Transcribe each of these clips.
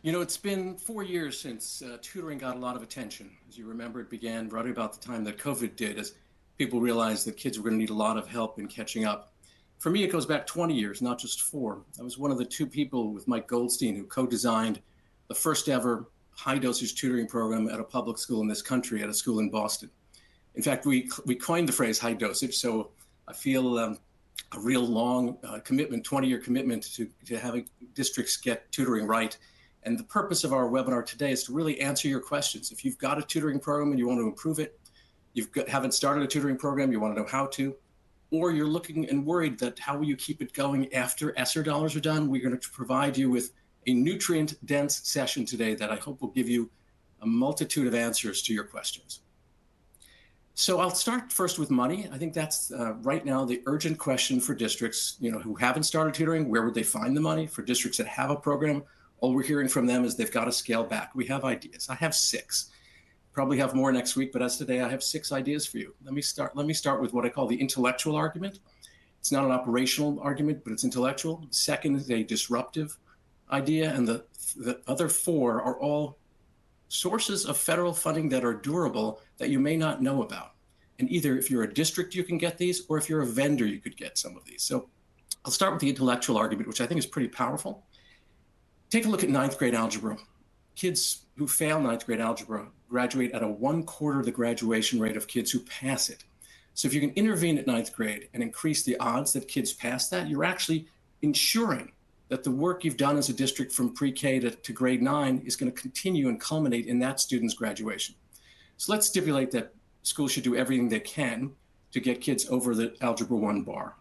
It's been 4 years since tutoring got a lot of attention. As you remember, it began right about the time that COVID did, as people realized that kids were going to need a lot of help in catching up. For me, it goes back 20 years, not just four. I was one of the two people with Mike Goldstein who co-designed the first ever high dosage tutoring program at a public school in this country, at a school in Boston. In fact, we coined the phrase high dosage, so I feel a real long commitment, 20-year commitment to having districts get tutoring right. And the purpose of our webinar today is to really answer your questions. If you've got a tutoring program and you want to improve it, haven't started a tutoring program, you want to know how to, or you're looking and worried that how will you keep it going after ESSER dollars are done, we're going to provide you with a nutrient-dense session today that I hope will give you a multitude of answers to your questions. So I'll start first with money. I think that's right now the urgent question for districts, who haven't started tutoring. Where would they find the money? For districts that have a program, all we're hearing from them is they've got to scale back. We have ideas. I have 6. Probably have more next week, but as today, I have 6 ideas for you. Let me start with what I call the intellectual argument. It's not an operational argument, but it's intellectual. Second is a disruptive idea, and the other 4 are all sources of federal funding that are durable that you may not know about. And either if you're a district, you can get these, or if you're a vendor, you could get some of these. So I'll start with the intellectual argument, which I think is pretty powerful. Take a look at 9th grade algebra. Kids who fail 9th grade algebra graduate at a 1/4 of the graduation rate of kids who pass it. So if you can intervene at 9th grade and increase the odds that kids pass that, you're actually ensuring that the work you've done as a district from pre-K to grade 9 is going to continue and culminate in that student's graduation. So let's stipulate that schools should do everything they can to get kids over the Algebra 1 bar.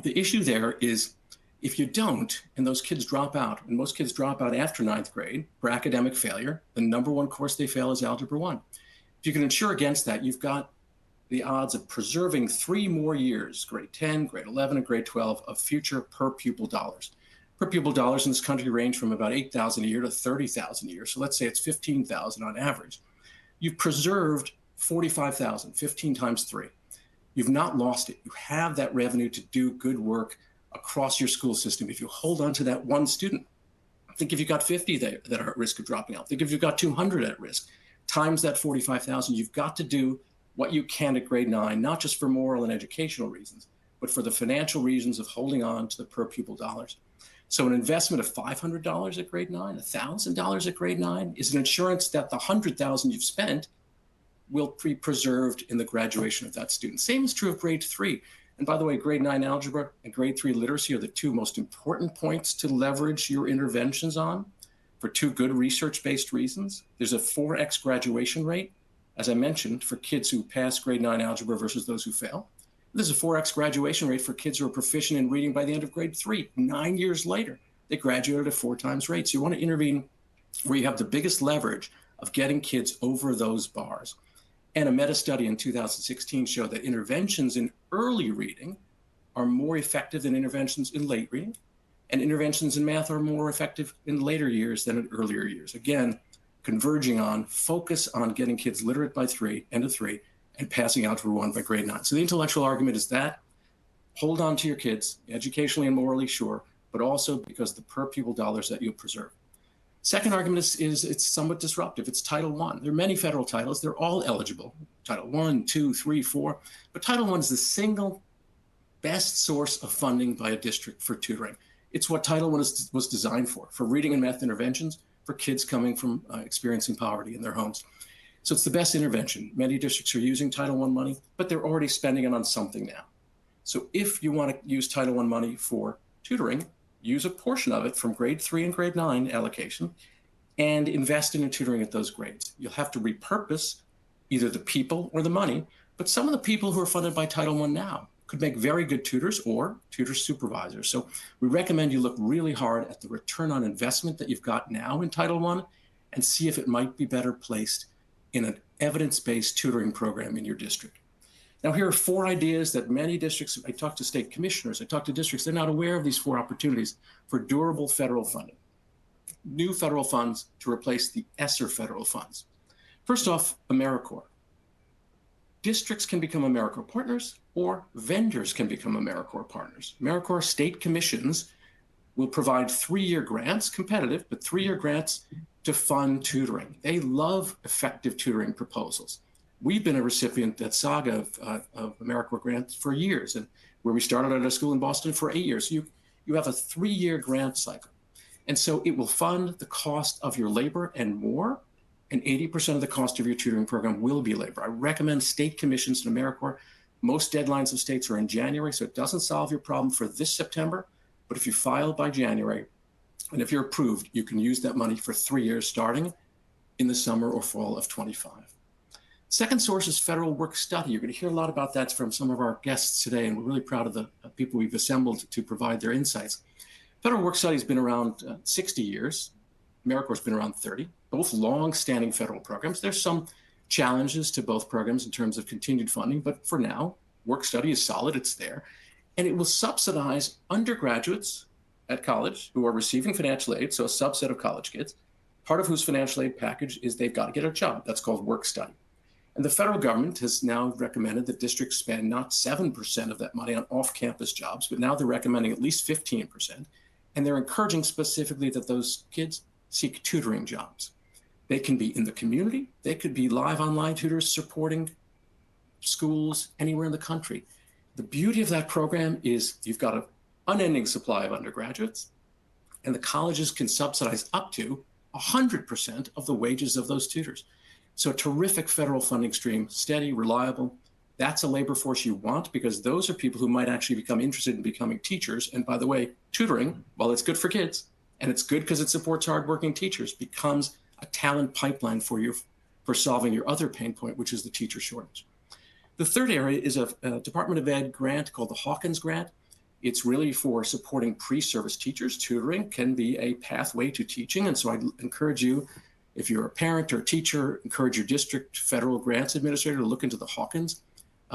The issue there is if you don't, and those kids drop out, and most kids drop out after 9th grade for academic failure, the number 1 course they fail is Algebra 1. If you can insure against that, you've got the odds of preserving 3 more years, grade 10, grade 11, and grade 12, of future per pupil dollars. Per pupil dollars in this country range from about $8,000 a year to $30,000 a year. So let's say it's $15,000 on average. You've preserved $45,000, 15 times 3. You've not lost it. You have that revenue to do good work across your school system. If you hold on to that one student, think if you've got 50 that are at risk of dropping out. Think if you've got 200 at risk, times that 45,000, you've got to do what you can at grade 9, not just for moral and educational reasons, but for the financial reasons of holding on to the per pupil dollars. So an investment of $500 at grade 9, $1,000 at grade 9 is an insurance that the $100,000 you've spent will be preserved in the graduation of that student. Same is true of grade 3. And by the way, grade 9 algebra and grade 3 literacy are the 2 most important points to leverage your interventions on for 2 good research-based reasons. There's a 4x graduation rate, as I mentioned, for kids who pass grade 9 algebra versus those who fail. There's a 4x graduation rate for kids who are proficient in reading by the end of grade 3. 9 years later, they graduated at 4 times rate. So you want to intervene where you have the biggest leverage of getting kids over those bars. And a meta-study in 2016 showed that interventions in early reading are more effective than interventions in late reading, and interventions in math are more effective in later years than in earlier years. Again, converging on focus on getting kids literate by 3, end of 3, and passing Algebra 1 by grade 9. So the intellectual argument is that hold on to your kids, educationally and morally, sure, but also because the per pupil dollars that you'll preserve. Second argument is it's somewhat disruptive. It's Title I. There are many federal titles. They're all eligible. Title I, II, III, IV. But Title I is the single best source of funding by a district for tutoring. It's what Title I was designed for reading and math interventions for kids coming from experiencing poverty in their homes. So it's the best intervention. Many districts are using Title I money, but they're already spending it on something now. So if you want to use Title I money for tutoring, use a portion of it from grade 3 and grade 9 allocation and invest in tutoring at those grades. You'll have to repurpose either the people or the money, but some of the people who are funded by Title I now could make very good tutors or tutor supervisors. So we recommend you look really hard at the return on investment that you've got now in Title I and see if it might be better placed in an evidence-based tutoring program in your district. Now, here are 4 ideas that many districts, I talk to state commissioners, I talk to districts, they're not aware of these 4 opportunities for durable federal funding. New federal funds to replace the ESSER federal funds. First off, AmeriCorps. Districts can become AmeriCorps partners or vendors can become AmeriCorps partners. AmeriCorps state commissions will provide 3-year grants, competitive, but 3-year grants to fund tutoring. They love effective tutoring proposals. We've been a recipient at Saga of AmeriCorps grants for years, and where we started at a school in Boston for 8 years. You have a 3-year grant cycle. And so it will fund the cost of your labor and more, and 80% of the cost of your tutoring program will be labor. I recommend state commissions in AmeriCorps. Most deadlines of states are in January, so it doesn't solve your problem for this September, but if you file by January, and if you're approved, you can use that money for 3 years starting in the summer or fall of 25. Second source is federal work study. You're going to hear a lot about that from some of our guests today, and we're really proud of the people we've assembled to provide their insights. Federal work study has been around 60 years. AmeriCorps has been around 30, both long-standing federal programs. There's some challenges to both programs in terms of continued funding, but for now, work study is solid, it's there. And it will subsidize undergraduates at college who are receiving financial aid, so a subset of college kids, part of whose financial aid package is they've got to get a job. That's called work study. And the federal government has now recommended that districts spend not 7% of that money on off-campus jobs, but now they're recommending at least 15%. And they're encouraging specifically that those kids seek tutoring jobs. They can be in the community. They could be live online tutors supporting schools anywhere in the country. The beauty of that program is you've got an unending supply of undergraduates, and the colleges can subsidize up to 100% of the wages of those tutors. So a terrific federal funding stream, steady, reliable. That's a labor force you want, because those are people who might actually become interested in becoming teachers. And by the way, tutoring, while it's good for kids, and it's good because it supports hardworking teachers, becomes a talent pipeline for you for solving your other pain point, which is the teacher shortage. The third area is a Department of Ed grant called the Hawkins Grant. It's really for supporting pre-service teachers. Tutoring can be a pathway to teaching. And so I encourage you, if you're a parent or a teacher, encourage your district federal grants administrator to look into the Hawkins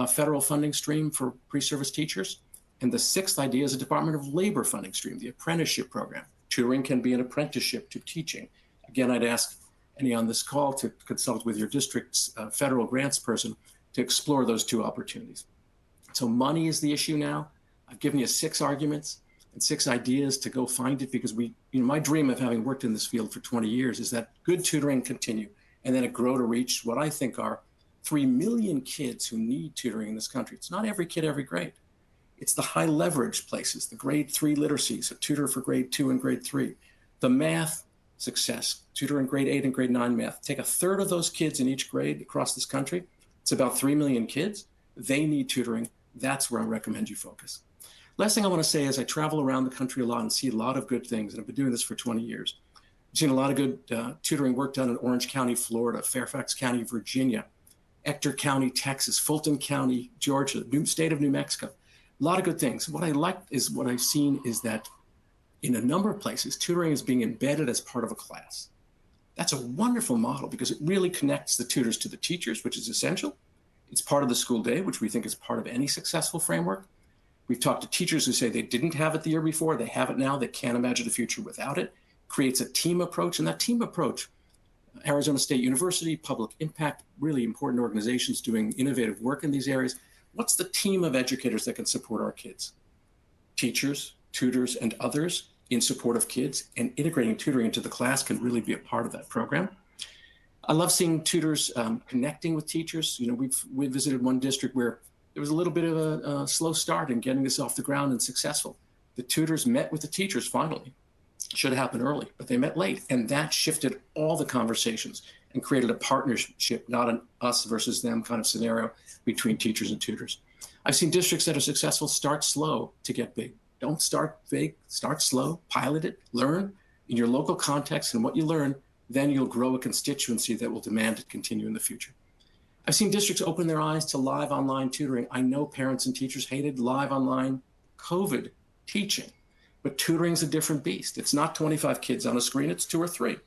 federal funding stream for pre-service teachers. And the sixth idea is a Department of Labor funding stream, the apprenticeship program. Tutoring can be an apprenticeship to teaching. Again, I'd ask any on this call to consult with your district's federal grants person to explore those two opportunities. So money is the issue now. I've given you 6 arguments and 6 ideas to go find it, because my dream of having worked in this field for 20 years is that good tutoring continue, and then it grow to reach what I think are 3 million kids who need tutoring in this country. It's not every kid, every grade. It's the high leverage places, the grade 3 literacies, a tutor for grade 2 and grade 3, the math success, tutor in grade 8 and grade 9 math. Take a third of those kids in each grade across this country. It's about 3 million kids. They need tutoring. That's where I recommend you focus. Last thing I want to say is I travel around the country a lot and see a lot of good things, and I've been doing this for 20 years. I've seen a lot of good tutoring work done in Orange County, Florida, Fairfax County, Virginia, Ector County, Texas, Fulton County, Georgia, state of New Mexico. A lot of good things. What I like is what I've seen is that in a number of places, tutoring is being embedded as part of a class. That's a wonderful model because it really connects the tutors to the teachers, which is essential. It's part of the school day, which we think is part of any successful framework. We've talked to teachers who say they didn't have it the year before, they have it now, they can't imagine the future without it. Creates a team approach, and that team approach, Arizona State University, Public Impact, really important organizations doing innovative work in these areas. What's the team of educators that can support our kids? Teachers, tutors, and others in support of kids, and integrating tutoring into the class can really be a part of that program. I love seeing tutors connecting with teachers. We visited one district where there was a little bit of a slow start in getting this off the ground and successful. The tutors met with the teachers finally. Should have happened early, but they met late. And that shifted all the conversations and created a partnership, not an us versus them kind of scenario between teachers and tutors. I've seen districts that are successful start slow to get big. Don't start big, start slow, pilot it, learn in your local context, and what you learn, then you'll grow a constituency that will demand it continue in the future. I've seen districts open their eyes to live online tutoring. I know parents and teachers hated live online COVID teaching, but tutoring is a different beast. It's not 25 kids on a screen, it's 2 or 3.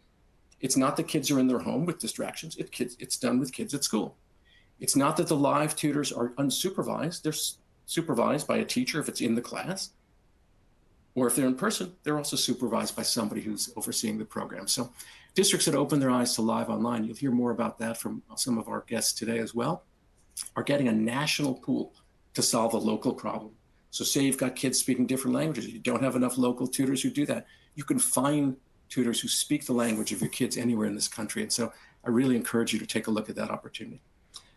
It's not that kids are in their home with distractions, it's done with kids at school. It's not that the live tutors are unsupervised, they're supervised by a teacher if it's in the class, or if they're in person, they're also supervised by somebody who's overseeing the program. So districts that open their eyes to live online, you'll hear more about that from some of our guests today as well, are getting a national pool to solve a local problem. So say you've got kids speaking different languages, you don't have enough local tutors who do that. You can find tutors who speak the language of your kids anywhere in this country. And so I really encourage you to take a look at that opportunity.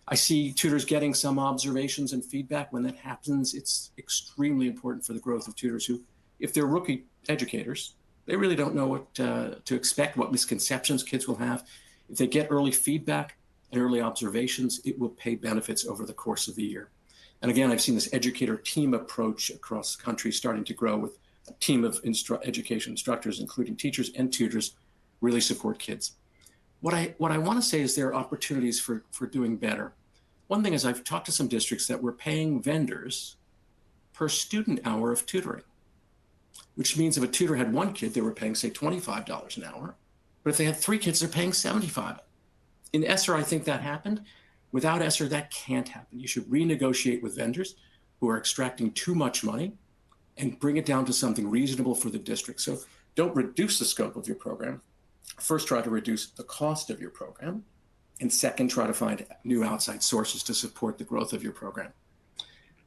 I see tutors getting some observations and feedback. When that happens, it's extremely important for the growth of tutors who, if they're rookie educators, they really don't know what to expect, what misconceptions kids will have. If they get early feedback and early observations, it will pay benefits over the course of the year. And again, I've seen this educator team approach across the country starting to grow, with a team of education instructors, including teachers and tutors, really support kids. What I want to say is there are opportunities for doing better. One thing is, I've talked to some districts that were paying vendors per student hour of tutoring, which means if a tutor had one kid, they were paying, say, $25 an hour. But if they had 3 kids, they're paying $75. In ESSER, I think that happened. Without ESSER, that can't happen. You should renegotiate with vendors who are extracting too much money and bring it down to something reasonable for the district. So don't reduce the scope of your program. First, try to reduce the cost of your program. And second, try to find new outside sources to support the growth of your program.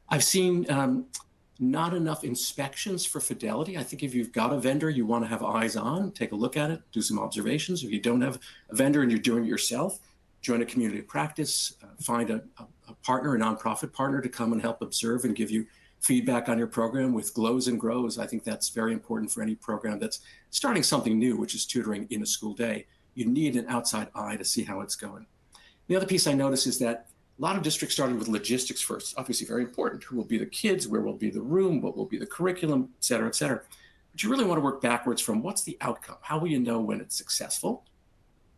I've seen not enough inspections for fidelity. I think if you've got a vendor you want to have eyes on, take a look at it, do some observations. If you don't have a vendor and you're doing it yourself, join a community of practice, find a partner, a nonprofit partner to come and help observe and give you feedback on your program with glows and grows. I think that's very important for any program that's starting something new, which is tutoring in a school day. You need an outside eye to see how it's going. The other piece I notice is that a lot of districts started with logistics first, obviously very important. Who will be the kids, where will be the room, what will be the curriculum, et cetera, et cetera. But you really want to work backwards from what's the outcome? How will you know when it's successful?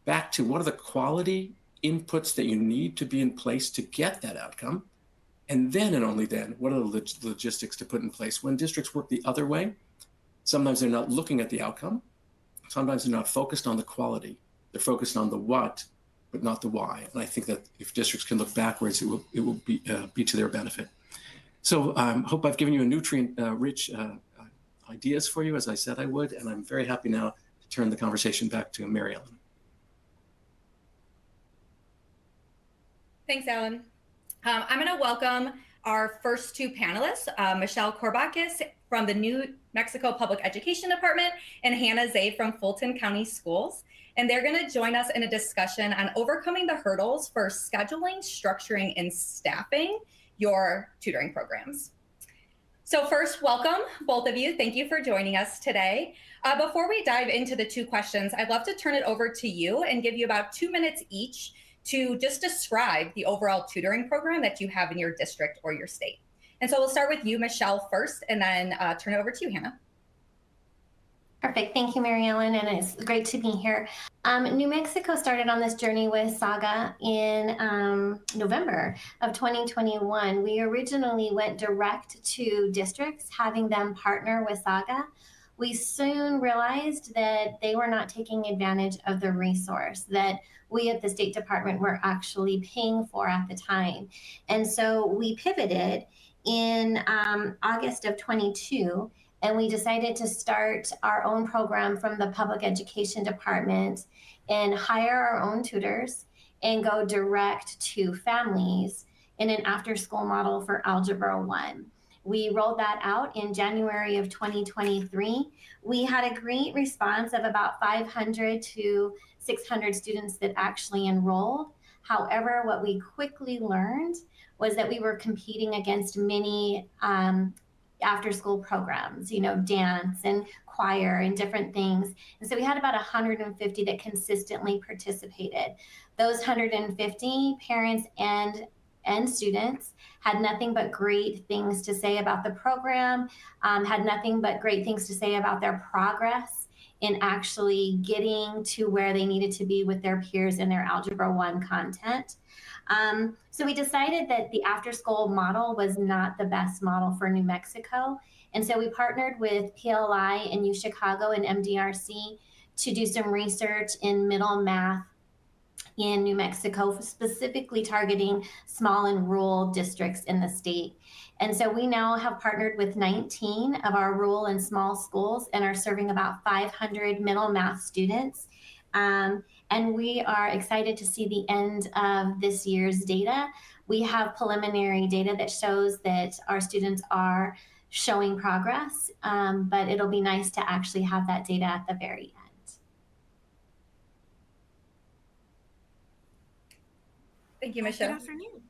Back to what are the quality inputs that you need to be in place to get that outcome? And then and only then, what are the logistics to put in place? When districts work the other way, sometimes they're not looking at the outcome. Sometimes they're not focused on the quality. They're focused on the what, but not the why. And I think that if districts can look backwards, it will be to their benefit. So hope I've given you a nutrient-rich ideas for you, as I said I would. And I'm very happy now to turn the conversation back to Mary Ellen. Thanks, Alan. I'm going to welcome our first 2 panelists, Michelle Corbakis from the New Mexico Public Education Department and Hannah Zay from Fulton County Schools. And they're going to join us in a discussion on overcoming the hurdles for scheduling, structuring, and staffing your tutoring programs. So first, welcome, both of you. Thank you for joining us today. Before we dive into the 2 questions, I'd love to turn it over to you and give you about 2 minutes each to just describe the overall tutoring program that you have in your district or your state. And so we'll start with you, Michelle, first, and then turn it over to you, Hannah. Perfect. Thank you, Mary Ellen, and it's great to be here. New Mexico started on this journey with Saga in November of 2021. We originally went direct to districts, having them partner with Saga. We soon realized that they were not taking advantage of the resource that we at the State Department were actually paying for at the time. And so we pivoted in August of 22, and we decided to start our own program from the Public Education Department and hire our own tutors and go direct to families in an after-school model for Algebra 1. We rolled that out in January of 2023. We had a great response of about 500 to 600 students that actually enrolled. However, what we quickly learned was that we were competing against many after-school programs, you know, dance and choir and different things. And so we had about 150 that consistently participated. Those 150 parents and students had nothing but great things to say about the program, had nothing but great things to say about their progress in actually getting to where they needed to be with their peers in their Algebra 1 content. So we decided that the after-school model was not the best model for New Mexico. And so we partnered with PLI and UChicago and MDRC to do some research in middle math in New Mexico, specifically targeting small and rural districts in the state. And so we now have partnered with 19 of our rural and small schools and are serving about 500 middle math students. And we are excited to see the end of this year's data. We have preliminary data that shows that our students are showing progress, but it'll be nice to actually have that data at the very end. Thank you, Michelle. Good afternoon.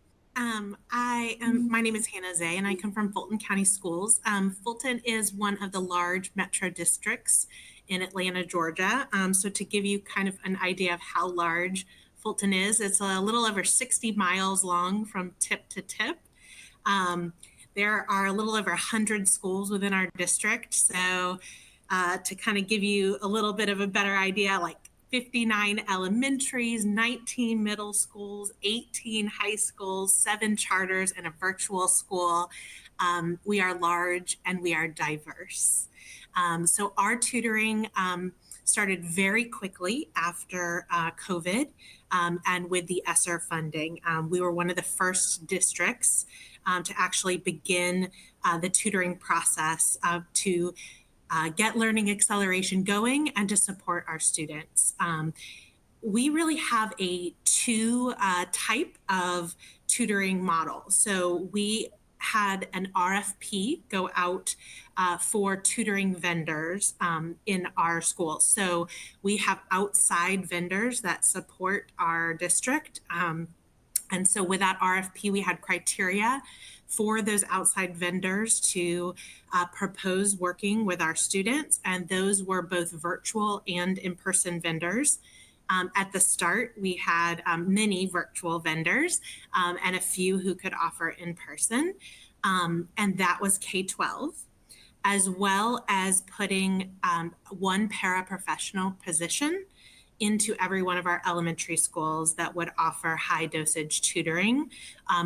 My name is Hannah Zay, and I come from Fulton County Schools. Fulton is one of the large metro districts in Atlanta, Georgia. So to give you kind of an idea of how large Fulton is, it's a little over 60 miles long from tip to tip. There are a little over 100 schools within our district. So to kind of give you a little bit of a better idea, like 59 elementaries, 19 middle schools, 18 high schools, 7 charters, and a virtual school. We are large and we are diverse. So our tutoring started very quickly after COVID and with the ESSER funding. We were one of the first districts to actually begin the tutoring process to get learning acceleration going and to support our students. We really have a two type of tutoring model. So we had an RFP go out for tutoring vendors in our schools. So we have outside vendors that support our district. And so with that RFP, we had criteria for those outside vendors to propose working with our students. And those were both virtual and in-person vendors. At the start, we had many virtual vendors and a few who could offer in person. And that was K-12, as well as putting one paraprofessional position into every one of our elementary schools that would offer high dosage tutoring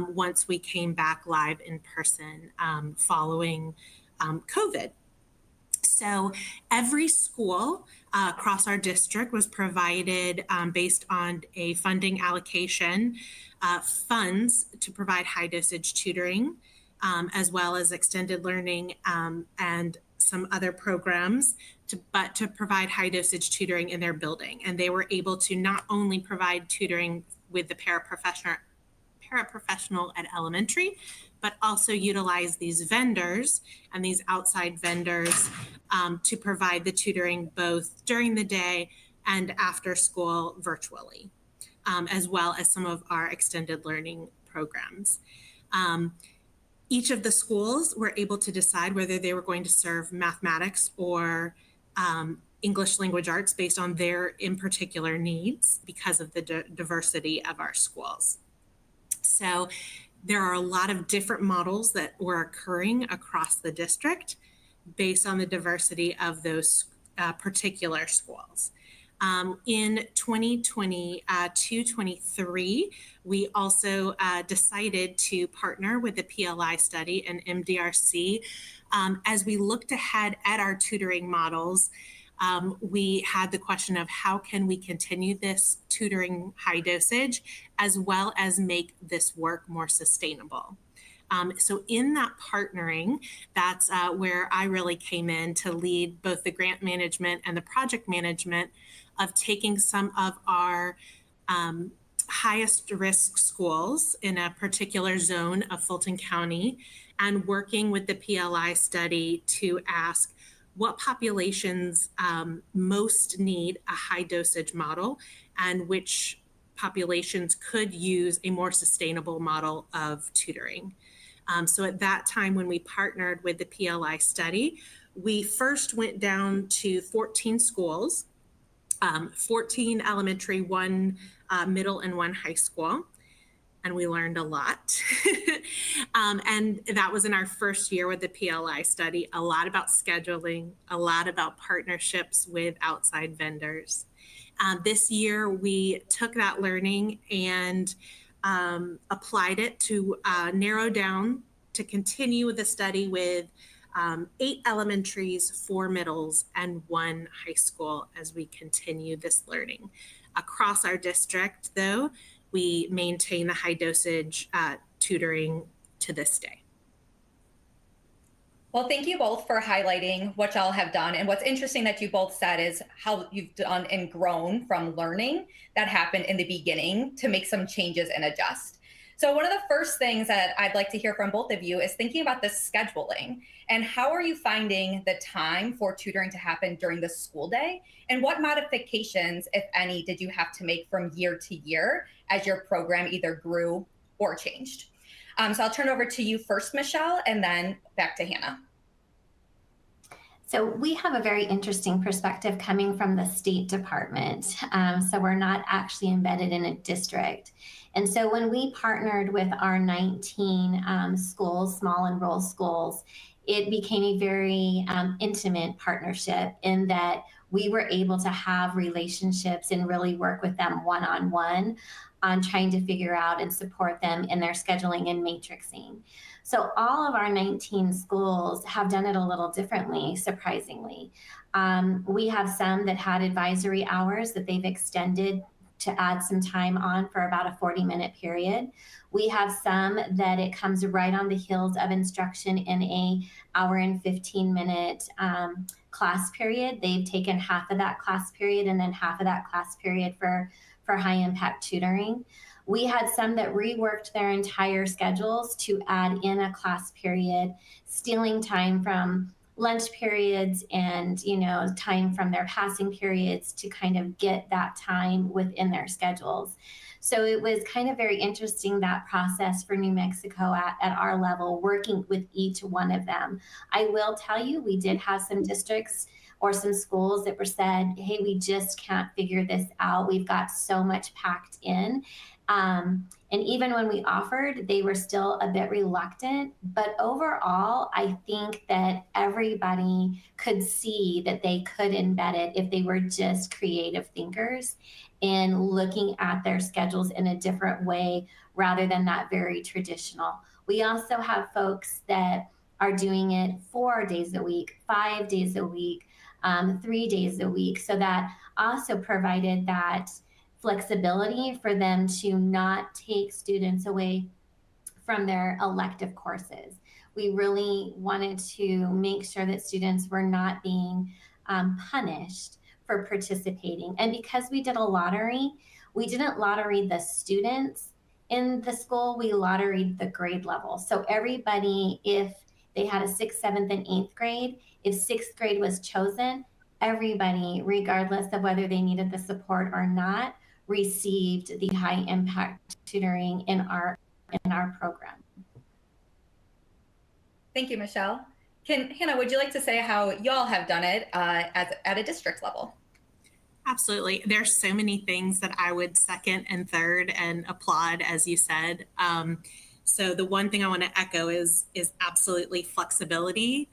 once we came back live in person following COVID. So every school across our district was provided based on a funding allocation funds to provide high dosage tutoring, as well as extended learning and some other programs to provide high dosage tutoring in their building. And they were able to not only provide tutoring with the paraprofessional at elementary, but also utilize these vendors and these outside vendors to provide the tutoring both during the day and after school virtually, as well as some of our extended learning programs. Each of the schools were able to decide whether they were going to serve mathematics or English language arts based on their in particular needs because of the diversity of our schools. So there are a lot of different models that were occurring across the district based on the diversity of those particular schools. In 2022-23, we also decided to partner with the PLI study and MDRC. As we looked ahead at our tutoring models, we had the question of how can we continue this tutoring high dosage as well as make this work more sustainable. So in that partnering, that's where I really came in to lead both the grant management and the project management of taking some of our highest risk schools in a particular zone of Fulton County and working with the PLI study to ask what populations most need a high dosage model and which populations could use a more sustainable model of tutoring. So at that time, when we partnered with the PLI study, we first went down to 14 schools, 14 elementary, 1 middle, and 1 high school. And we learned a lot. And that was in our first year with the PLI study, a lot about scheduling, a lot about partnerships with outside vendors. This year, we took that learning and applied it to narrow down to continue with the study with 8 elementaries, 4 middles, and 1 high school as we continue this learning. Across our district, though, we maintain the high dosage tutoring to this day. Well, thank you both for highlighting what y'all have done. And what's interesting that you both said is how you've done and grown from learning that happened in the beginning to make some changes and adjust. So one of the first things that I'd like to hear from both of you is thinking about the scheduling and how are you finding the time for tutoring to happen during the school day? And what modifications, if any, did you have to make from year to year as your program either grew or changed? So I'll turn over to you first, Michelle, and then back to Hannah. So we have a very interesting perspective coming from the State Department. So we're not actually embedded in a district. And so when we partnered with our 19 schools, small and rural schools, it became a very intimate partnership in that we were able to have relationships and really work with them one-on-one on trying to figure out and support them in their scheduling and matrixing. So all of our 19 schools have done it a little differently, surprisingly. We have some that had advisory hours that they've extended to add some time on for about a 40-minute period. We have some that it comes right on the heels of instruction in a hour and 15-minute class period. They've taken half of that class period and then half of that class period for high impact tutoring. We had some that reworked their entire schedules to add in a class period, stealing time from lunch periods and time from their passing periods to kind of get that time within their schedules. So it was kind of very interesting, that process for New Mexico at our level, working with each one of them. I will tell you, we did have some districts or some schools that were said, hey, we just can't figure this out. We've got so much packed in. And even when we offered, they were still a bit reluctant. But overall, I think that everybody could see that they could embed it if they were just creative thinkers in looking at their schedules in a different way rather than that very traditional. We also have folks that are doing it 4 days a week, 5 days a week, 3 days a week. So that also provided that flexibility for them to not take students away from their elective courses. We really wanted to make sure that students were not being punished for participating. And because we did a lottery, we didn't lottery the students in the school, we lotteried the grade level. So everybody, if they had a 6th, 7th, and 8th grade, if 6th grade was chosen, everybody, regardless of whether they needed the support or not, received the high impact tutoring in our program. Thank you, Michelle. Hannah, would you like to say how y'all have done it at a district level? Absolutely. There's so many things that I would second and third and applaud, as you said. So the one thing I want to echo is absolutely flexibility.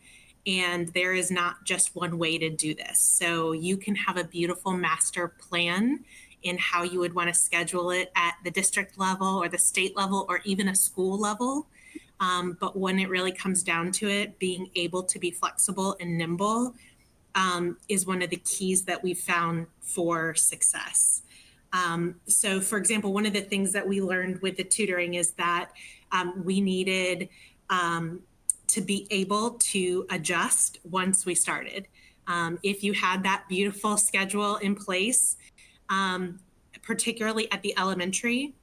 And there is not just one way to do this. So you can have a beautiful master plan in how you would want to schedule it at the district level or the state level or even a school level. But when it really comes down to it, being able to be flexible and nimble is one of the keys that we've found for success. So for example, one of the things that we learned with the tutoring is that we needed to be able to adjust once we started. If you had that beautiful schedule in place, particularly at the elementary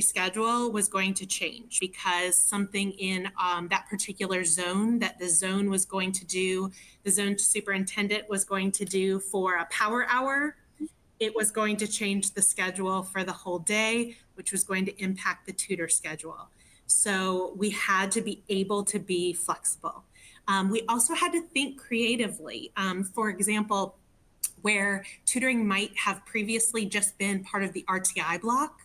schedule was going to change because something in that particular zone that the zone was going to do, the zone superintendent was going to do for a power hour, it was going to change the schedule for the whole day, which was going to impact the tutor schedule. So we had to be able to be flexible. We also had to think creatively. For example, where tutoring might have previously just been part of the RTI block,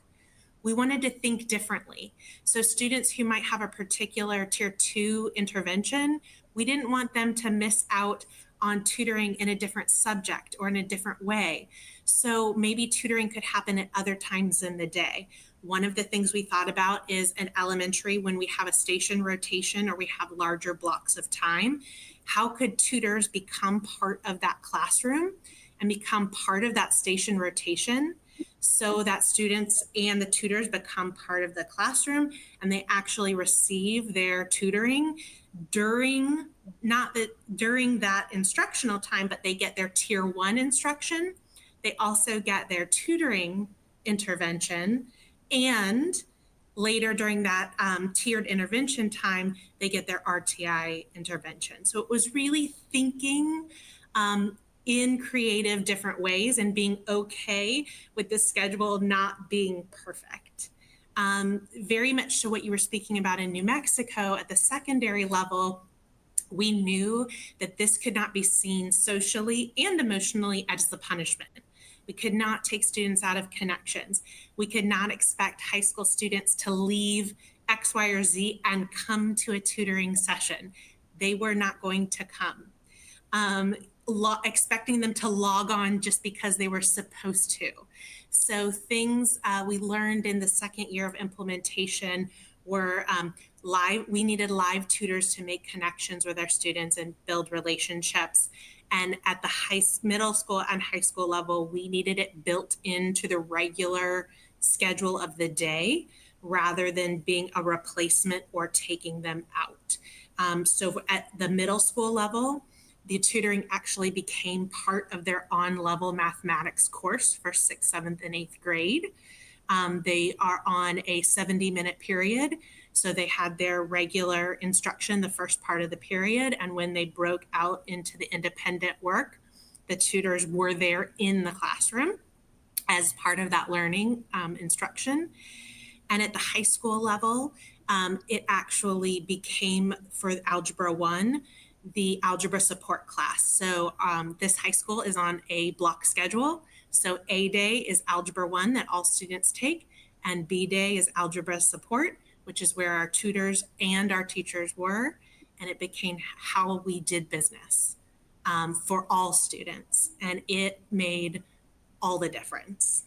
we wanted to think differently. So students who might have a particular tier 2 intervention, we didn't want them to miss out on tutoring in a different subject or in a different way. So maybe tutoring could happen at other times in the day. One of the things we thought about is an elementary, when we have a station rotation or we have larger blocks of time, how could tutors become part of that classroom and become part of that station rotation so that students and the tutors become part of the classroom and they actually receive their tutoring during that instructional time, but they get their tier 1 instruction. They also get their tutoring intervention and later during that tiered intervention time, they get their RTI intervention. So it was really thinking in creative different ways and being okay with the schedule not being perfect. Very much to what you were speaking about in New Mexico at the secondary level, we knew that this could not be seen socially and emotionally as a punishment. We could not take students out of connections. We could not expect high school students to leave X, Y, or Z and come to a tutoring session. They were not going to come. Expecting them to log on just because they were supposed to. So things we learned in the second year of implementation were we needed live tutors to make connections with our students and build relationships. And at the middle school and high school level, we needed it built into the regular schedule of the day rather than being a replacement or taking them out. So at the middle school level, the tutoring actually became part of their on-level mathematics course for 6th, 7th, and 8th grade. They are on a 70-minute period. So they had their regular instruction the first part of the period. And when they broke out into the independent work, the tutors were there in the classroom as part of that learning instruction. And at the high school level, it actually became, for Algebra 1, the algebra support class. So this high school is on a block schedule. So A day is Algebra 1 that all students take, and B day is algebra support, which is where our tutors and our teachers were. And it became how we did business for all students. And it made all the difference.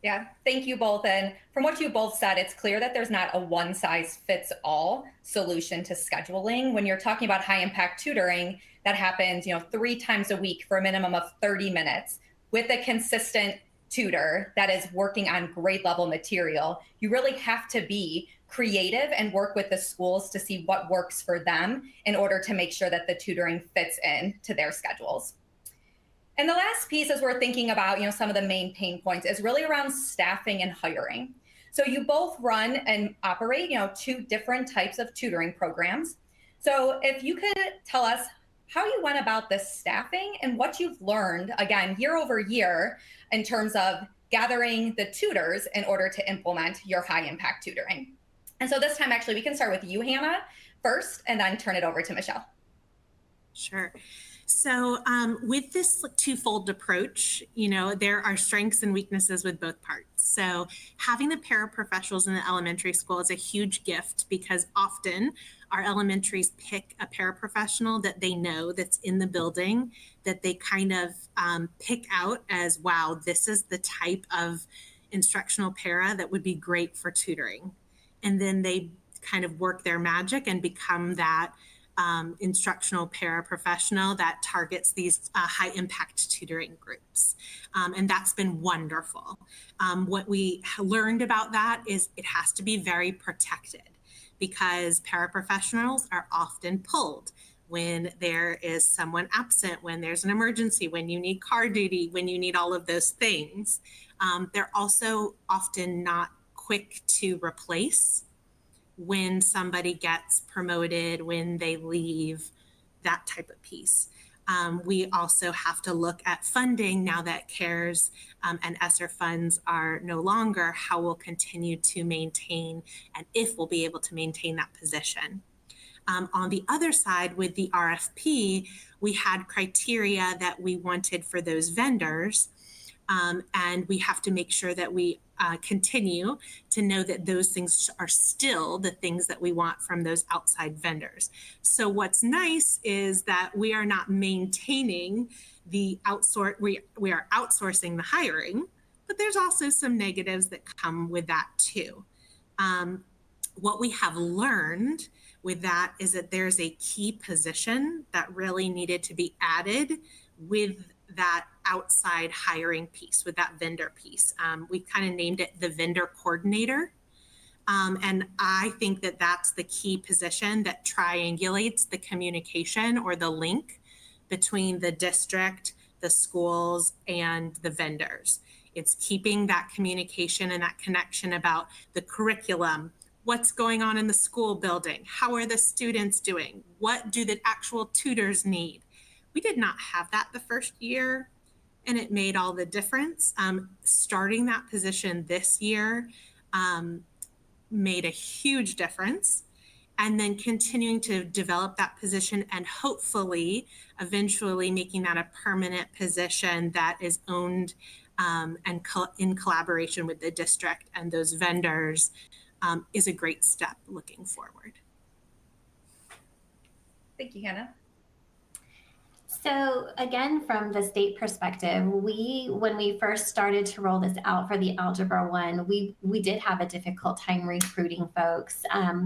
Yeah, thank you both. And from what you both said, it's clear that there's not a one size fits all solution to scheduling. When you're talking about high impact tutoring, that happens, 3 times a week for a minimum of 30 minutes with a consistent tutor that is working on grade level material. You really have to be creative and work with the schools to see what works for them in order to make sure that the tutoring fits in to their schedules. And the last piece, as we're thinking about, some of the main pain points, is really around staffing and hiring. So you both run and operate, 2 different types of tutoring programs. So if you could tell us how you went about this staffing and what you've learned, again, year over year, in terms of gathering the tutors in order to implement your high impact tutoring. And so this time, actually, we can start with you, Hannah, first, and then turn it over to Michelle. Sure. So with this twofold approach, there are strengths and weaknesses with both parts. So having the paraprofessionals in the elementary school is a huge gift because often our elementaries pick a paraprofessional that they know that's in the building, that they kind of pick out as, wow, this is the type of instructional para that would be great for tutoring. And then they kind of work their magic and become that instructional paraprofessional that targets these high impact tutoring groups. And that's been wonderful. What we learned about that is it has to be very protected because paraprofessionals are often pulled when there is someone absent, when there's an emergency, when you need car duty, when you need all of those things. They're also often not quick to replace when somebody gets promoted, when they leave, that type of piece. We also have to look at funding now that CARES and ESSER funds are no longer, how we'll continue to maintain and if we'll be able to maintain that position. On the other side, with the RFP, we had criteria that we wanted for those vendors, and we have to make sure that we continue to know that those things are still the things that we want from those outside vendors. So what's nice is that we are not maintaining the we are outsourcing the hiring, but there's also some negatives that come with that too. What we have learned with that is that there's a key position that really needed to be added with that outside hiring piece, with that vendor piece. We kind of named it the vendor coordinator. And I think that that's the key position that triangulates the communication or the link between the district, the schools, and the vendors. It's keeping that communication and that connection about the curriculum, what's going on in the school building, how are the students doing, what do the actual tutors need. We did not have that the first year, and it made all the difference. Starting that position this year made a huge difference. And then continuing to develop that position and hopefully eventually making that a permanent position that is owned and in collaboration with the district and those vendors is a great step looking forward. Thank you, Hannah. So again, from the state perspective, when we first started to roll this out for the Algebra 1, we did have a difficult time recruiting folks.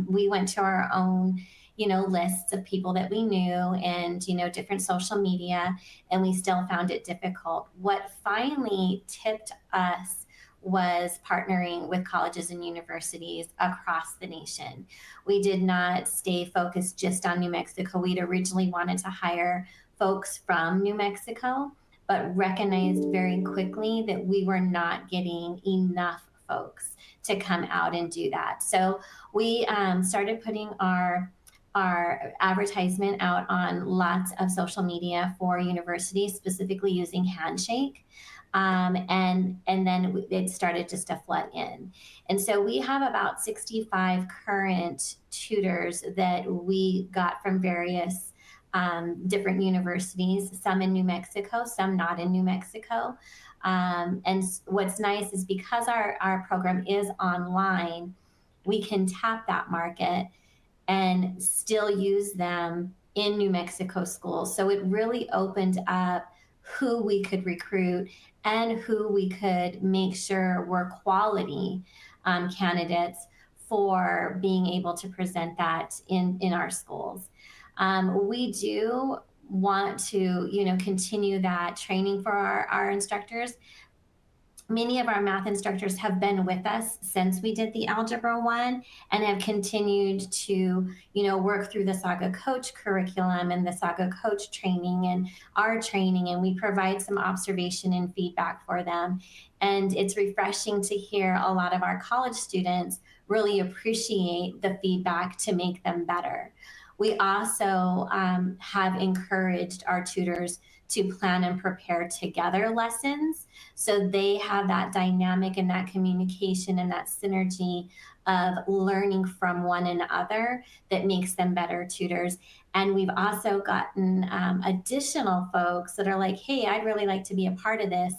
We went to our own, lists of people that we knew and, different social media, and we still found it difficult. What finally tipped us was partnering with colleges and universities across the nation. We did not stay focused just on New Mexico. We'd originally wanted to hire folks from New Mexico, but recognized very quickly that we were not getting enough folks to come out and do that. So we started putting our advertisement out on lots of social media for universities, specifically using Handshake. And then it started just to flood in. And so we have about 65 current tutors that we got from various different universities, some in New Mexico, some not in New Mexico. And what's nice is because our program is online, we can tap that market and still use them in New Mexico schools. So it really opened up who we could recruit and who we could make sure were quality candidates for being able to present that in our schools. We do want to, continue that training for our instructors. Many of our math instructors have been with us since we did the Algebra 1 and have continued to, work through the Saga Coach curriculum and the Saga Coach training and our training, and we provide some observation and feedback for them. And it's refreshing to hear a lot of our college students really appreciate the feedback to make them better. We also have encouraged our tutors to plan and prepare together lessons so they have that dynamic and that communication and that synergy of learning from one another that makes them better tutors. And we've also gotten additional folks that are like, hey, I'd really like to be a part of this,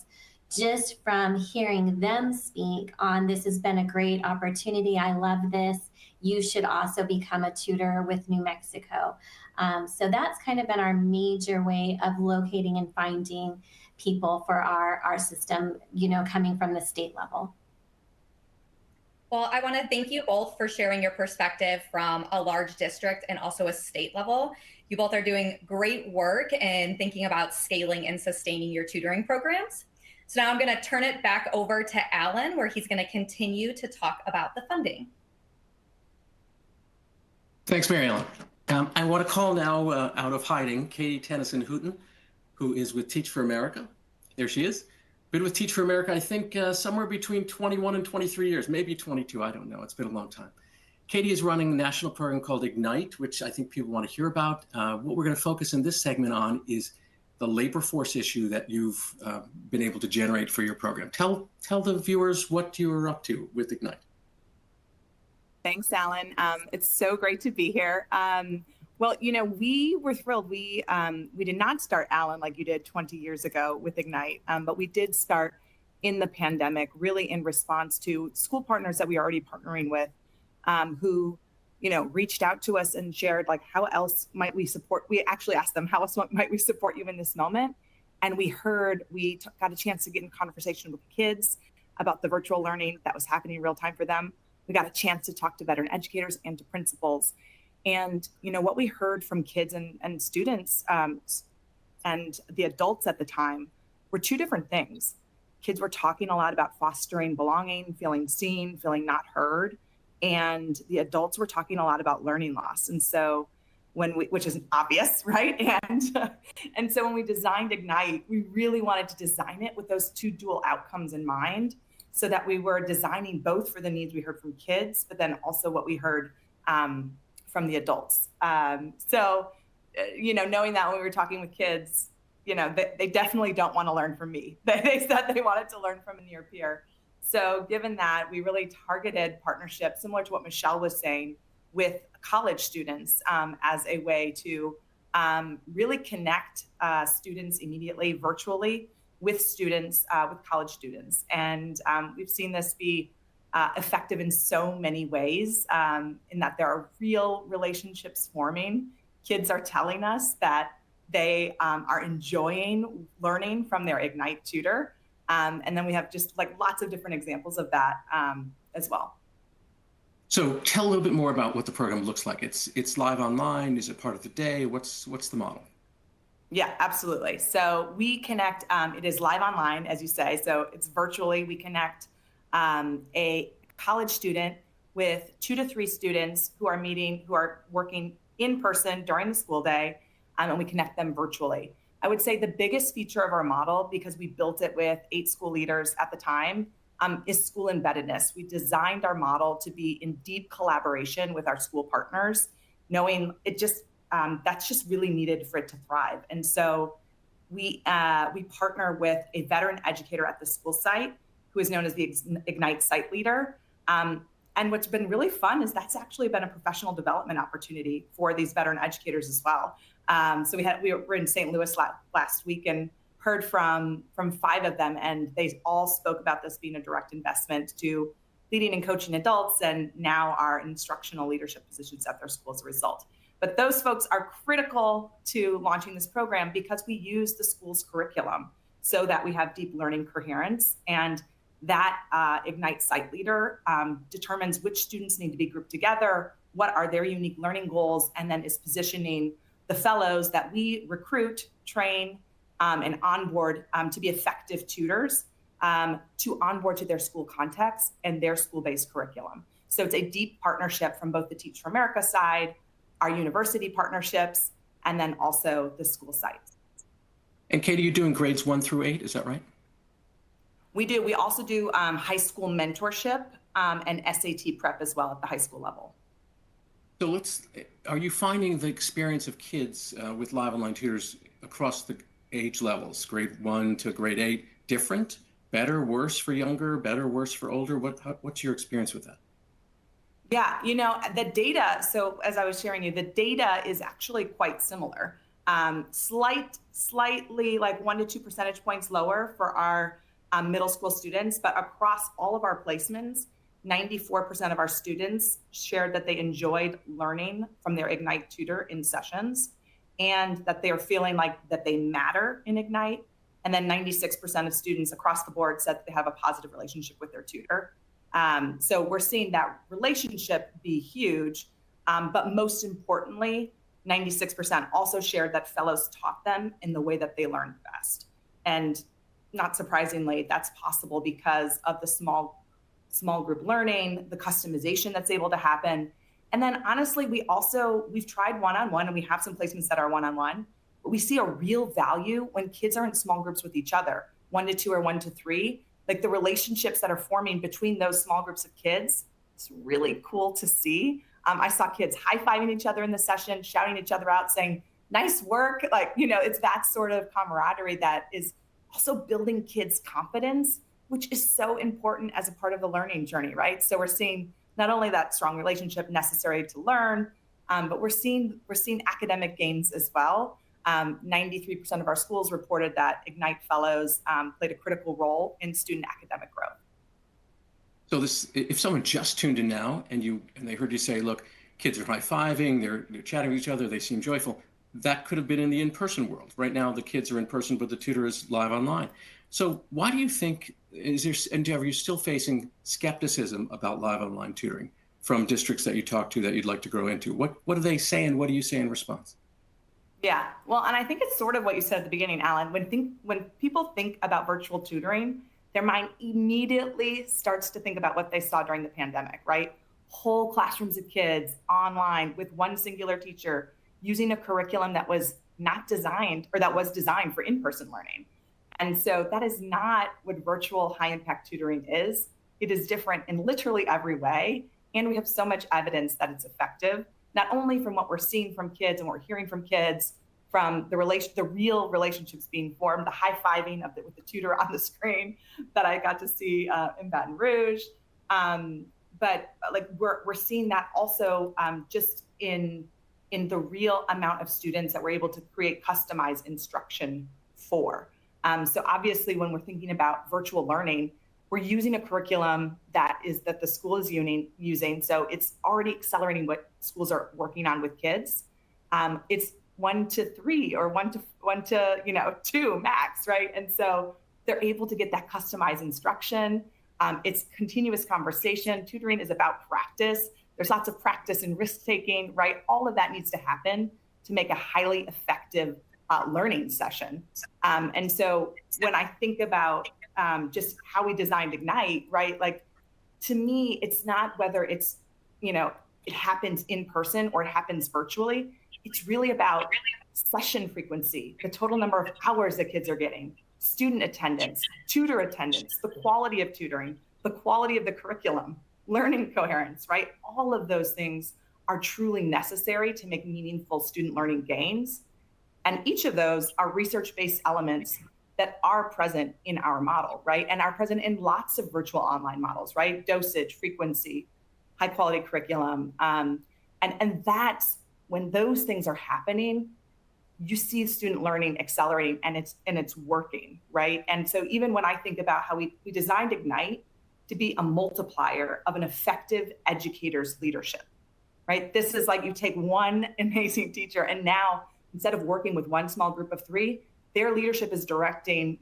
just from hearing them speak on, this has been a great opportunity. I love this. You should also become a tutor with New Mexico. So that's kind of been our major way of locating and finding people for our system, coming from the state level. Well, I want to thank you both for sharing your perspective from a large district and also a state level. You both are doing great work and thinking about scaling and sustaining your tutoring programs. So now I'm going to turn it back over to Alan, where he's going to continue to talk about the funding. Thanks, Mary Ellen. I want to call now out of hiding Katie Tennyson-Hooten, who is with Teach for America. There she is. Been with Teach for America, I think somewhere between 21 and 23 years, maybe 22, I don't know. It's been a long time. Katie is running a national program called Ignite, which I think people want to hear about. What we're going to focus in this segment on is the labor force issue that you've been able to generate for your program. Tell the viewers what you're up to with Ignite. Thanks, Alan. It's so great to be here. Well, we were thrilled. We did not start, Alan, like you did 20 years ago with Ignite, but we did start in the pandemic, really in response to school partners that we were already partnering with, who, reached out to us and shared, like, how else might we support? We actually asked them, how else might we support you in this moment? And we got a chance to get in conversation with kids about the virtual learning that was happening in real time for them. We got a chance to talk to veteran educators and to principals. And, what we heard from kids and students and the adults at the time were two different things. Kids were talking a lot about fostering belonging, feeling seen, feeling not heard. And the adults were talking a lot about learning loss. And so which is obvious, right? And so when we designed Ignite, we really wanted to design it with those two dual outcomes in mind, so that we were designing both for the needs we heard from kids, but then also what we heard from the adults. Knowing that when we were talking with kids, they definitely don't want to learn from me. They said they wanted to learn from a near peer. So given that, we really targeted partnerships, similar to what Michelle was saying, with college students as a way to really connect students immediately virtually with students, with college students. And we've seen this be effective in so many ways, in that there are real relationships forming. Kids are telling us that they are enjoying learning from their Ignite tutor. And then we have just like lots of different examples of that as well. So tell a little bit more about what the program looks like. It's live online. Is it part of the day? What's the model? Yeah, absolutely. So we connect, it is live online, as you say. So it's virtually, we connect a college student with 2 to 3 students who are working in person during the school day, and we connect them virtually. I would say the biggest feature of our model, because we built it with 8 school leaders at the time, is school embeddedness. We designed our model to be in deep collaboration with our school partners, knowing that's just really needed for it to thrive. And so we partner with a veteran educator at the school site who is known as the Ignite site leader. And what's been really fun is that's actually been a professional development opportunity for these veteran educators as well. So we were in St. Louis last week and heard from 5 of them, and they all spoke about this being a direct investment to leading and coaching adults, and now are in instructional leadership positions at their school as a result. But those folks are critical to launching this program because we use the school's curriculum so that we have deep learning coherence, and that Ignite site leader determines which students need to be grouped together, what are their unique learning goals, and then is positioning the fellows that we recruit, train, and onboard to be effective tutors to onboard to their school context and their school-based curriculum. So it's a deep partnership from both the Teach for America side, our university partnerships, and then also the school sites. And Katie, you're doing grades 1 through 8, is that right? We do. We also do high school mentorship and SAT prep as well at the high school level. So are you finding the experience of kids with live online tutors across the age levels, grade 1 to grade 8, different, better, worse for younger, better, worse for older? What's your experience with that? Yeah, the data, so as I was sharing you, the data is actually quite similar. Slightly like 1 to 2 percentage points lower for our middle school students, but across all of our placements, 94% of our students shared that they enjoyed learning from their Ignite tutor in sessions, and that they are feeling like that they matter in Ignite. And then 96% of students across the board said that they have a positive relationship with their tutor. So we're seeing that relationship be huge, but most importantly, 96% also shared that fellows taught them in the way that they learned best. And not surprisingly, that's possible because of the small group learning, the customization that's able to happen. And then honestly, we've tried one-on-one, and we have some placements that are one-on-one, but we see a real value when kids are in small groups with each other, 1 to 2 or 1 to 3, like the relationships that are forming between those small groups of kids. It's really cool to see. I saw kids high-fiving each other in the session, shouting each other out, saying, nice work. It's that sort of camaraderie that is also building kids' confidence, which is so important as a part of the learning journey, right? So we're seeing not only that strong relationship necessary to learn, but we're seeing academic gains as well. 93% of our schools reported that Ignite Fellows played a critical role in student academic growth. So if someone just tuned in now and they heard you say, look, kids are high-fiving, they're chatting with each other, they seem joyful, that could have been in the in-person world. Right now, the kids are in person, but the tutor is live online. So why do you think, are you still facing skepticism about live online tutoring from districts that you talk to that you'd like to grow into? What do they say, and what do you say in response? Yeah, well, and I think it's sort of what you said at the beginning, Alan. When people think about virtual tutoring, their mind immediately starts to think about what they saw during the pandemic, right? Whole classrooms of kids online with one singular teacher using a curriculum that was not designed, or that was designed for in-person learning. And so that is not what virtual high impact tutoring is. It is different in literally every way. And we have so much evidence that it's effective, not only from what we're seeing from kids and what we're hearing from kids, from the real relationships being formed, the high-fiving with the tutor on the screen that I got to see in Baton Rouge. But like we're seeing that also just in the real amount of students that we're able to create customized instruction for. So obviously, when we're thinking about virtual learning, we're using a curriculum that the school is using. So it's already accelerating what schools are working on with kids. It's 1 to 3 or 1 to 2 max, right? And so they're able to get that customized instruction. It's continuous conversation. Tutoring is about practice. There's lots of practice and risk taking, right? All of that needs to happen to make a highly effective learning session. And so when I think about just how we designed Ignite, right? Like, to me, it's not whether it's, it happens in person or it happens virtually. It's really about session frequency, the total number of hours that kids are getting, student attendance, tutor attendance, the quality of tutoring, the quality of the curriculum, learning coherence, right? All of those things are truly necessary to make meaningful student learning gains. And each of those are research-based elements that are present in our model, right? And are present in lots of virtual online models, right? Dosage, frequency, high quality curriculum. And that's when those things are happening, you see student learning accelerating, and it's working, right? And so even when I think about how we designed Ignite to be a multiplier of an effective educator's leadership, right? This is like you take one amazing teacher, and now instead of working with one small group of 3, their leadership is directing,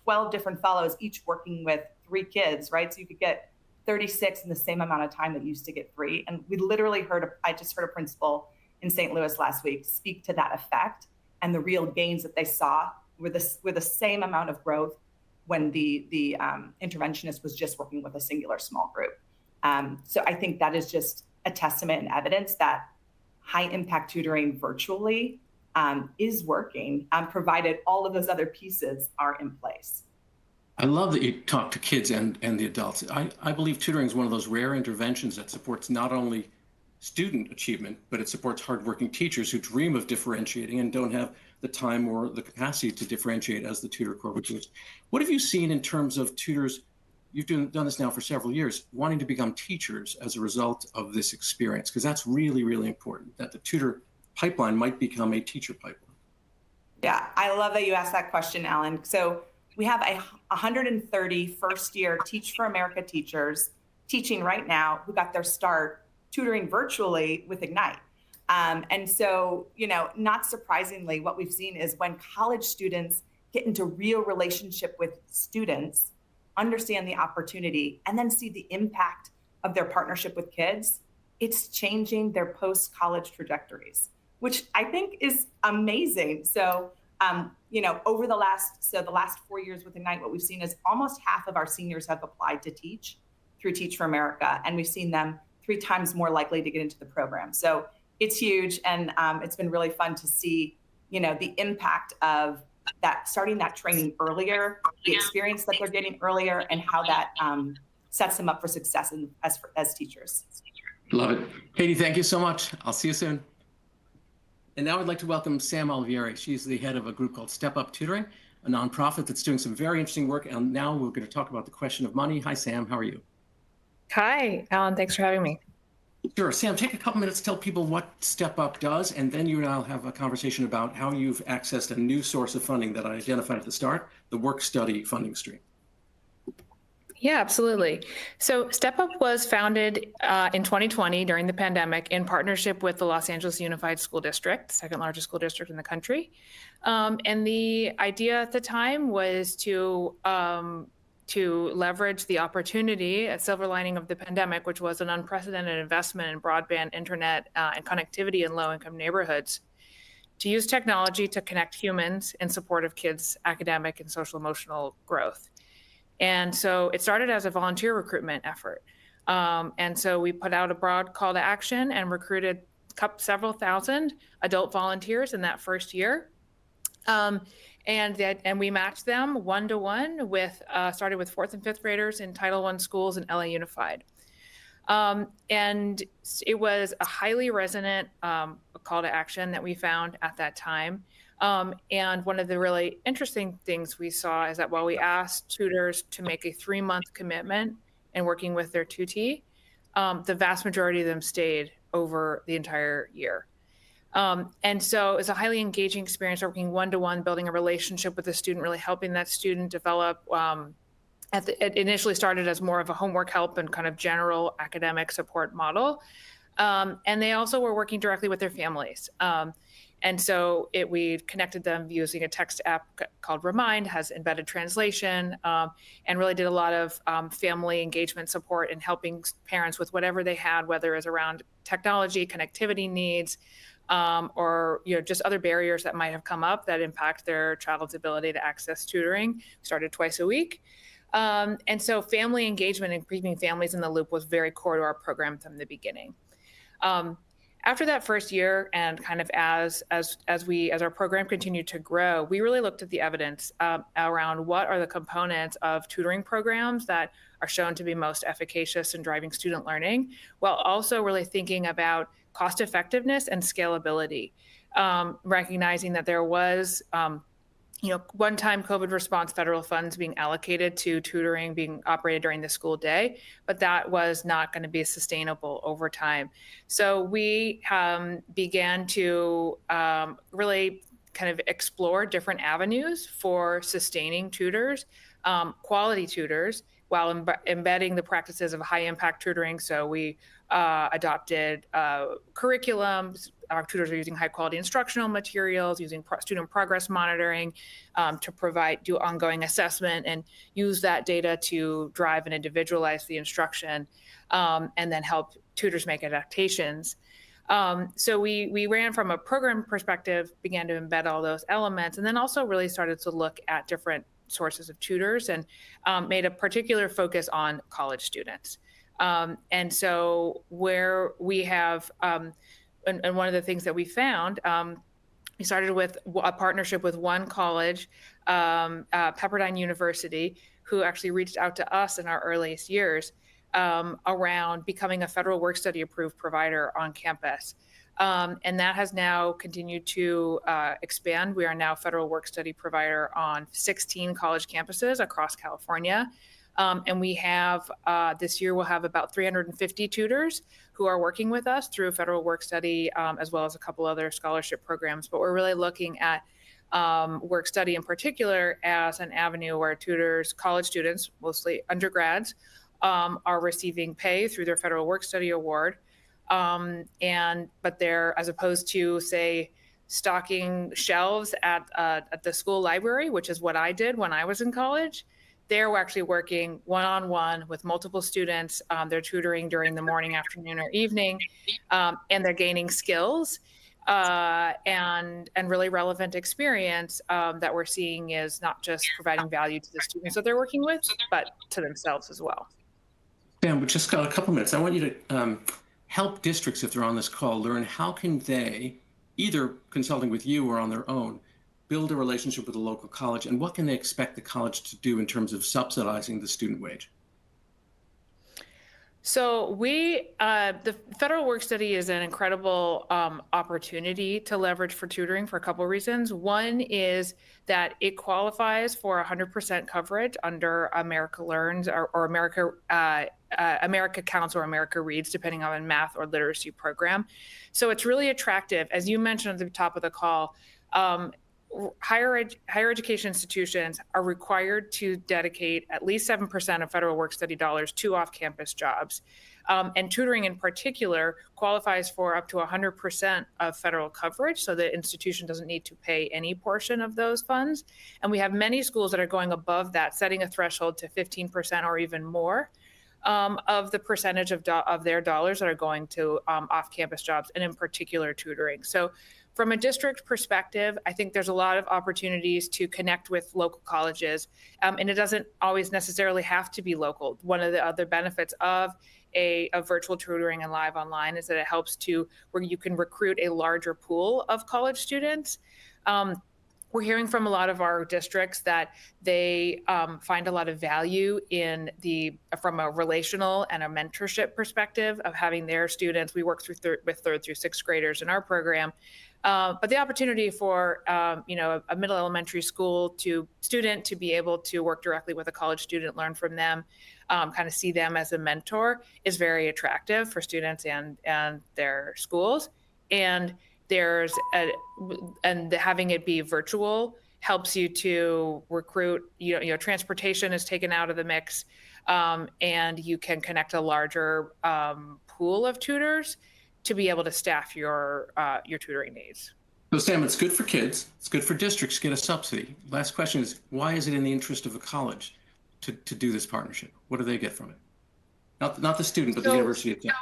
12 different fellows, each working with 3 kids, right? So you could get 36 in the same amount of time that you used to get 3. And we literally I just heard a principal in St. Louis last week speak to that effect, and the real gains that they saw were the same amount of growth when the interventionist was just working with a singular small group. So I think that is just a testament and evidence that high impact tutoring virtually is working, provided all of those other pieces are in place. I love that you talk to kids and the adults. I believe tutoring is one of those rare interventions that supports not only student achievement, but it supports hardworking teachers who dream of differentiating and don't have the time or the capacity to differentiate as the tutor corps would do. What have you seen in terms of tutors? You've done this now for several years, wanting to become teachers as a result of this experience, because that's really, really important, that the tutor pipeline might become a teacher pipeline. Yeah, I love that you asked that question, Alan. So we have 130 first-year Teach for America teachers teaching right now who got their start tutoring virtually with Ignite. And so, not surprisingly, what we've seen is when college students get into real relationship with students, understand the opportunity, and then see the impact of their partnership with kids, it's changing their post-college trajectories, which I think is amazing. So, over the last 4 years with Ignite, what we've seen is almost half of our seniors have applied to teach through Teach for America, and we've seen them 3 times more likely to get into the program. So it's huge, and it's been really fun to see, the impact of that, starting that training earlier, the experience that they're getting earlier, and how that sets them up for success as teachers. Love it. Katie, thank you so much. I'll see you soon. And now I'd like to welcome Sam Olivieri. She's the head of a group called Step Up Tutoring, a nonprofit that's doing some very interesting work. And now we're going to talk about the question of money. Hi, Sam. How are you? Hi, Alan. Thanks for having me. Sure. Sam, take a couple minutes to tell people what Step Up does, and then you and I'll have a conversation about how you've accessed a new source of funding that I identified at the start, the work study funding stream. Yeah, absolutely. So Step Up was founded in 2020 during the pandemic in partnership with the Los Angeles Unified School District, second largest school district in the country. And the idea at the time was to leverage the opportunity, a silver lining of the pandemic, which was an unprecedented investment in broadband internet and connectivity in low-income neighborhoods, to use technology to connect humans in support of kids' academic and social emotional growth. And so it started as a volunteer recruitment effort. And so we put out a broad call to action and recruited several thousand adult volunteers in that first year. And we matched them 1-to-1 with, started with 4th and 5th graders in Title I schools in LA Unified. And it was a highly resonant call to action that we found at that time. And one of the really interesting things we saw is that while we asked tutors to make a 3-month commitment in working with their tutee, the vast majority of them stayed over the entire year. And so it's a highly engaging experience working 1-to-1, building a relationship with the student, really helping that student develop. It initially started as more of a homework help and kind of general academic support model. And they also were working directly with their families. And so we connected them using a text app called Remind, has embedded translation, and really did a lot of family engagement support and helping parents with whatever they had, whether it was around technology, connectivity needs, or just other barriers that might have come up that impact their child's ability to access tutoring. We started twice a week. And so family engagement and keeping families in the loop was very core to our program from the beginning. After that first year, and kind of as our program continued to grow, we really looked at the evidence around what are the components of tutoring programs that are shown to be most efficacious in driving student learning, while also really thinking about cost effectiveness and scalability, recognizing that there was one-time COVID response federal funds being allocated to tutoring being operated during the school day, but that was not going to be sustainable over time. So we began to really kind of explore different avenues for sustaining tutors, quality tutors, while embedding the practices of high-impact tutoring. So we adopted curriculums. Our tutors are using high-quality instructional materials, using student progress monitoring to do ongoing assessment and use that data to drive and individualize the instruction, and then help tutors make adaptations. So we ran from a program perspective, began to embed all those elements, and then also really started to look at different sources of tutors and made a particular focus on college students. And so where we have, and one of the things that we found, we started with a partnership with one college, Pepperdine University, who actually reached out to us in our earliest years around becoming a federal work study approved provider on campus. And that has now continued to expand. We are now a federal work study provider on 16 college campuses across California. And we have, this year, we'll have about 350 tutors who are working with us through federal work study, as well as a couple other scholarship programs. But we're really looking at work study in particular as an avenue where tutors, college students, mostly undergrads, are receiving pay through their federal work study award. But they're, as opposed to, say, stocking shelves at the school library, which is what I did when I was in college, they're actually working one-on-one with multiple students. They're tutoring during the morning, afternoon, or evening, and they're gaining skills and really relevant experience that we're seeing is not just providing value to the students that they're working with, but to themselves as well. Sam, we just got a couple minutes. I want you to help districts, if they're on this call, learn how can they, either consulting with you or on their own, build a relationship with a local college, and what can they expect the college to do in terms of subsidizing the student wage? So the federal work study is an incredible opportunity to leverage for tutoring for a couple of reasons. One is that it qualifies for 100% coverage under America Learns or America Counts or America Reads, depending on a math or literacy program. So it's really attractive. As you mentioned at the top of the call, higher education institutions are required to dedicate at least 7% of federal work study dollars to off-campus jobs. And tutoring in particular qualifies for up to 100% of federal coverage, so the institution doesn't need to pay any portion of those funds. And we have many schools that are going above that, setting a threshold to 15% or even more of the percentage of their dollars that are going to off-campus jobs, and in particular tutoring. So From a district perspective, I think there's a lot of opportunities to connect with local colleges, and it doesn't always necessarily have to be local. One of the other benefits of a virtual tutoring and live online is that it helps to where you can recruit a larger pool of college students. We're hearing from a lot of our districts that they find a lot of value in from a relational and a mentorship perspective of having their students. We work with third through sixth graders in our program, but the opportunity for a middle elementary school student to be able to work directly with a college student, learn from them, kind of see them as a mentor is very attractive for students and their schools. And having it be virtual helps you to recruit, transportation is taken out of the mix, and you can connect a larger pool of tutors to be able to staff your tutoring needs. So Sam, it's good for kids, it's good for districts to get a subsidy. Last question is, why is it in the interest of a college to do this partnership? What do they get from it? Not the student, but the university itself.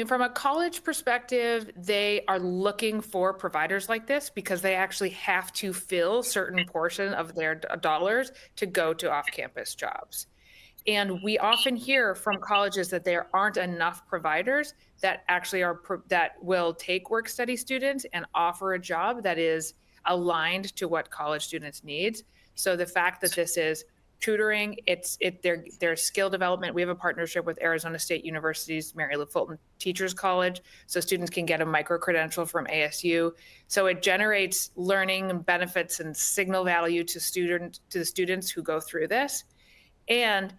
From a college perspective, they are looking for providers like this because they actually have to fill certain portion of their dollars to go to off-campus jobs. And we often hear from colleges that there aren't enough providers that actually that will take work study students and offer a job that is aligned to what college students need. So the fact that this is tutoring, their skill development. We have a partnership with Arizona State University's Mary Lou Fulton Teachers College, so students can get a micro-credential from ASU. So it generates learning and benefits and signal value to the students who go through this. And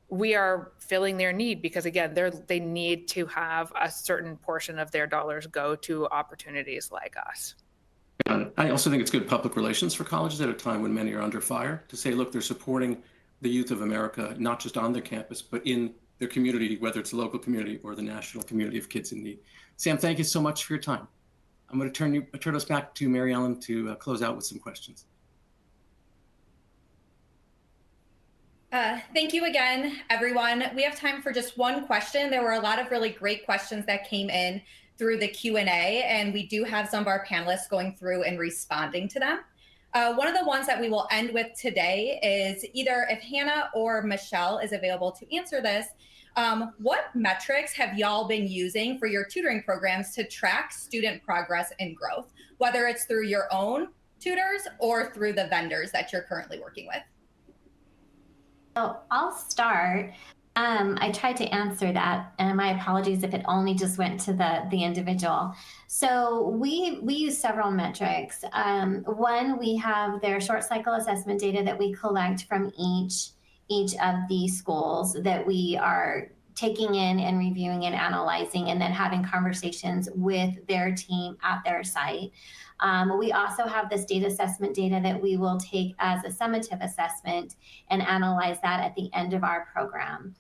we are filling their need because, again, they need to have a certain portion of their dollars go to opportunities like us. I also think it's good public relations for colleges at a time when many are under fire to say, look, they're supporting the youth of America, not just on their campus, but in their community, whether it's a local community or the national community of kids in need. Sam, thank you so much for your time. I'm going to turn us back to Mary Ellen to close out with some questions. Thank you again, everyone. We have time for just one question. There were a lot of really great questions that came in through the Q&A, and we do have some of our panelists going through and responding to them. One of the ones that we will end with today is either if Hannah or Michelle is available to answer this, what metrics have y'all been using for your tutoring programs to track student progress and growth, whether it's through your own tutors or through the vendors that you're currently working with? So I'll start. I tried to answer that, and my apologies if it only just went to the individual. So we use several metrics. One, we have their short cycle assessment data that we collect from each of the schools that we are taking in and reviewing and analyzing, and then having conversations with their team at their site. We also have this data assessment data that we will take as a summative assessment and analyze that at the end of our program.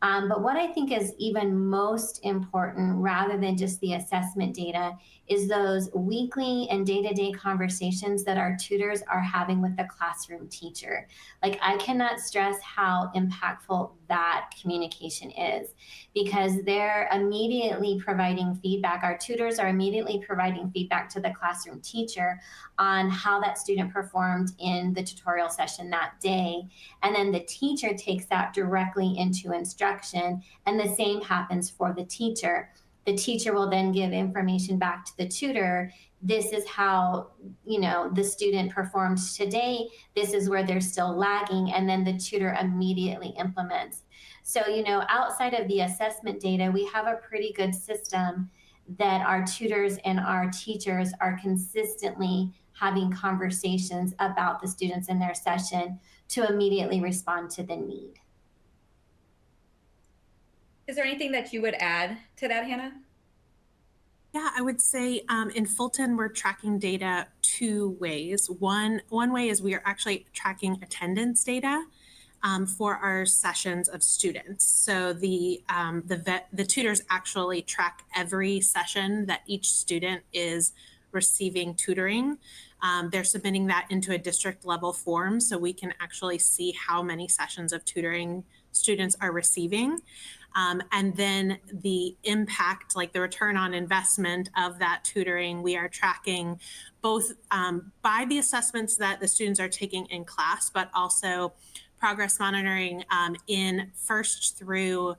But what I think is even most important, rather than just the assessment data, is those weekly and day-to-day conversations that our tutors are having with the classroom teacher. Like, I cannot stress how impactful that communication is, because they're immediately providing feedback. Our tutors are immediately providing feedback to the classroom teacher on how that student performed in the tutorial session that day. And then the teacher takes that directly into instruction, and the same happens for the teacher. The teacher will then give information back to the tutor. This is how, the student performed today. This is where they're still lagging. And then the tutor immediately implements. So, outside of the assessment data, we have a pretty good system that our tutors and our teachers are consistently having conversations about the students in their session to immediately respond to the need. Is there anything that you would add to that, Hannah? Yeah, I would say in Fulton, we're tracking data two ways. One way is we are actually tracking attendance data for our sessions of students. So the tutors actually track every session that each student is receiving tutoring. They're submitting that into a district level form, so we can actually see how many sessions of tutoring students are receiving. And then the impact, like the return on investment of that tutoring, we are tracking both by the assessments that the students are taking in class, but also progress monitoring in 1st through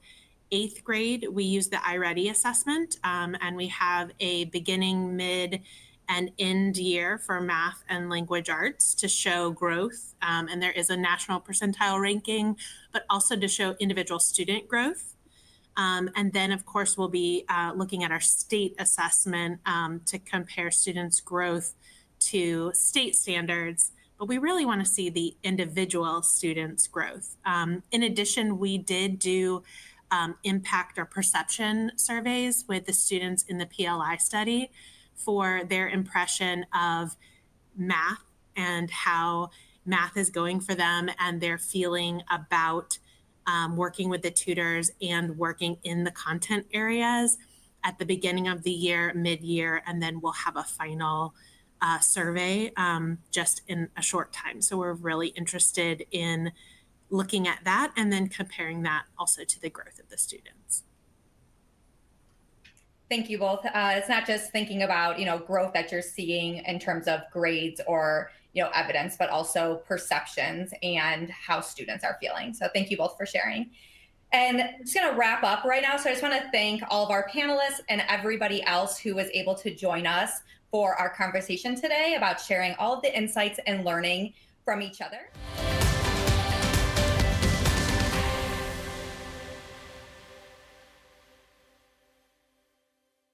8th grade. We use the iReady assessment, and we have a beginning, mid, and end year for math and language arts to show growth. And there is a national percentile ranking, but also to show individual student growth. And then, of course, we'll be looking at our state assessment to compare students' growth to state standards. But we really want to see the individual students' growth. In addition, we did do impact or perception surveys with the students in the PLI study for their impression of math and how math is going for them and their feeling about working with the tutors and working in the content areas at the beginning of the year, mid-year, and then we'll have a final survey just in a short time. So we're really interested in looking at that and then comparing that also to the growth of the students. Thank you both. It's not just thinking about, growth that you're seeing in terms of grades or, evidence, but also perceptions and how students are feeling. So thank you both for sharing. And I'm just going to wrap up right now. So I just want to thank all of our panelists and everybody else who was able to join us for our conversation today about sharing all of the insights and learning from each other.